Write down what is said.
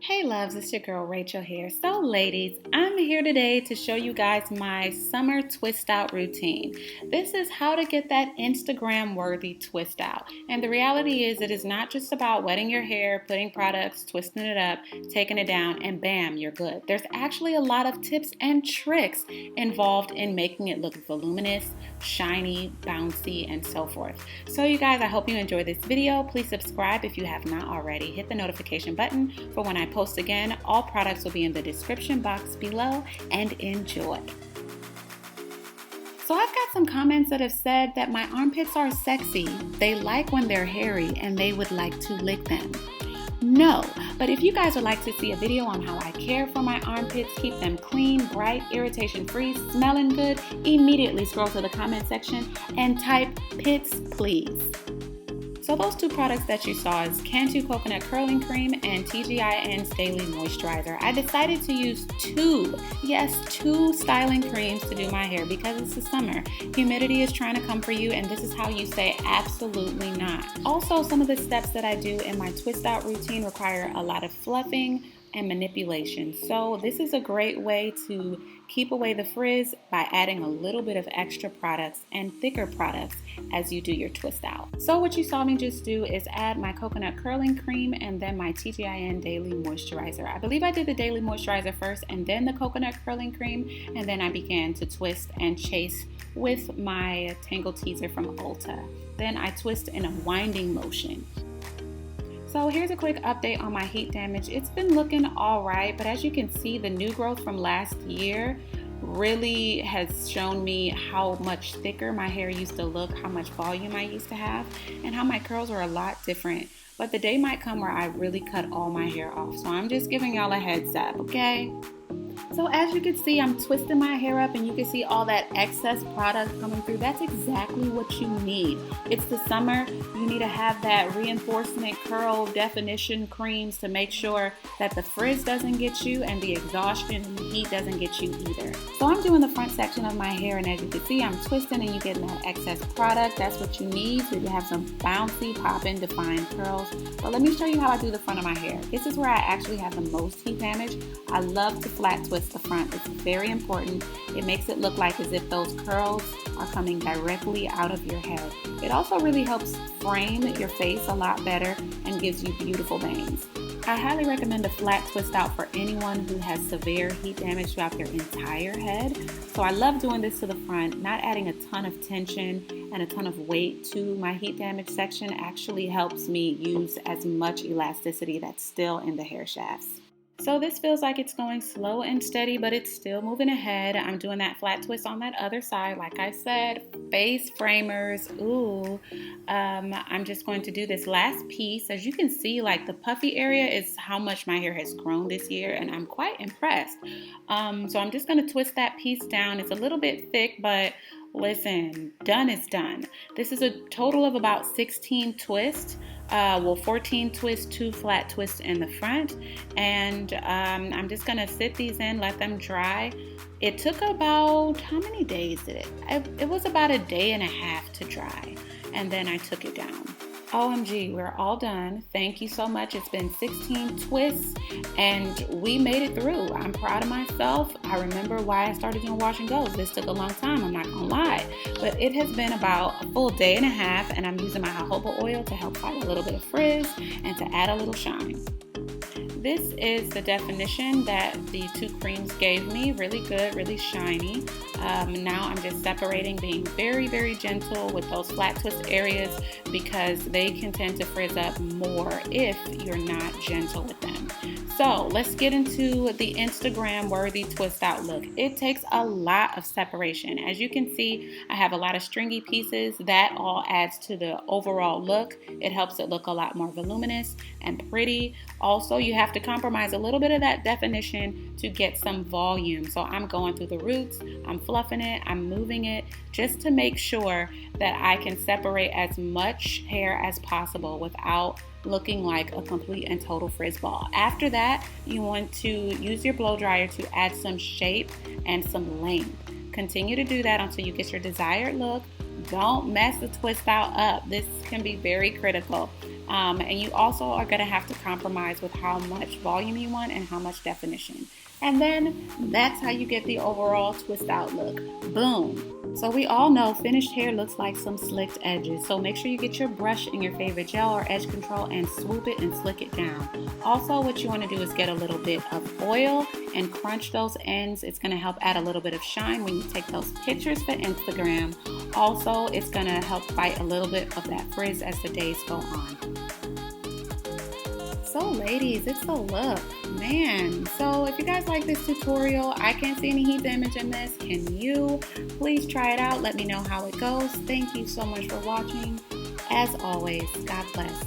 Hey loves, it's your girl Rachel here. So ladies, I'm here today to show you guys my summer twist out routine. This is how to get that Instagram worthy twist out. And the reality is it is not just about wetting your hair, putting products, twisting it up, taking it down, and bam, you're good. There's actually a lot of tips and tricks involved in making it look voluminous, shiny, bouncy, and so forth. So you guys, I hope you enjoy this video. Please subscribe if you have not already. Hit the notification button for when I post again. All products will be in the description box below, and enjoy. So I've got some comments that have said that my armpits are sexy. They like when they're hairy and they would like to lick them. No, but if you guys would like to see a video on how I care for my armpits, keep them clean, bright, irritation-free, smelling good, immediately scroll to the comment section and type "pits please." So those two products that you saw is Cantu Coconut Curling Cream and TGIN's Daily Moisturizer. I decided to use two styling creams to do my hair because it's the summer. Humidity is trying to come for you, and this is how you say absolutely not. Also, some of the steps that I do in my twist out routine require a lot of fluffing and manipulation. So this is a great way to keep away the frizz by adding a little bit of extra products and thicker products as you do your twist out. So what you saw me just do is add my coconut curling cream and then my TGIN Daily Moisturizer. I believe I did the Daily Moisturizer first and then the coconut curling cream, and then I began to twist and chase with my Tangle Teezer from Ulta. Then I twist in a winding motion. So here's a quick update on my heat damage. It's been looking all right, but as you can see, the new growth from last year really has shown me how much thicker my hair used to look, how much volume I used to have, and how my curls are a lot different. But the day might come where I really cut all my hair off. So I'm just giving y'all a heads up, okay? So as you can see, I'm twisting my hair up and you can see all that excess product coming through. That's exactly what you need. It's the summer. You need to have that reinforcement curl definition creams to make sure that the frizz doesn't get you and the exhaustion and the heat doesn't get you either. So I'm doing the front section of my hair, and as you can see, I'm twisting and you're getting that excess product. That's what you need so you have some bouncy, popping, defined curls. But let me show you how I do the front of my hair. This is where I actually have the most heat damage. I love to flat twist the front. It's very important. It makes it look like as if those curls are coming directly out of your head. It also really helps frame your face a lot better and gives you beautiful bangs. I highly recommend a flat twist out for anyone who has severe heat damage throughout their entire head. So I love doing this to the front. Not adding a ton of tension and a ton of weight to my heat damage section actually helps me use as much elasticity that's still in the hair shafts. So this feels like it's going slow and steady, but it's still moving ahead. I'm doing that flat twist on that other side. Like I said, face framers. Ooh, I'm just going to do this last piece. As you can see, like the puffy area is how much my hair has grown this year, and I'm quite impressed. So I'm just going to twist that piece down. It's a little bit thick, but listen, done is done. This is a total of about 16 twists. 14 twists, 2 flat twists in the front, and I'm just gonna sit these in, let them dry. It took about, how many days did it? It was about a day and a half to dry, and then I took it down. OMG, we're all done. Thank you so much. It's been 16 twists and we made it through. I'm proud of myself. I remember why I started doing wash and goes. This took a long time, I'm not gonna lie, but it has been about a full day and a half, and I'm using my jojoba oil to help fight a little bit of frizz and to add a little shine. This is the definition that the two creams gave me. Really good, really shiny. Now I'm just separating, being very, very gentle with those flat twist areas because they can tend to frizz up more if you're not gentle with them. So let's get into the Instagram worthy twist out look. It takes a lot of separation. As you can see, I have a lot of stringy pieces. That all adds to the overall look. It helps it look a lot more voluminous and pretty. Also, you have to compromise a little bit of that definition to get some volume. So I'm going through the roots, I'm fluffing it, I'm moving it just to make sure that I can separate as much hair as possible without looking like a complete and total frizz ball. After that, you want to use your blow dryer to add some shape and some length. Continue to do that until you get your desired look. Don't mess the twist out up. This can be very critical. And you also are going to have to compromise with how much volume you want and how much definition. And then that's how you get the overall twist out look. Boom. So we all know finished hair looks like some slicked edges. So make sure you get your brush and your favorite gel or edge control and swoop it and slick it down. Also, what you want to do is get a little bit of oil and crunch those ends. It's going to help add a little bit of shine when you take those pictures for Instagram. Also, it's going to help fight a little bit of that frizz as the days go on. So ladies, it's a look, man. So if you guys like this tutorial, I can't see any heat damage in this. Can you? Please try it out. Let me know how it goes. Thank you so much for watching. As always, God bless.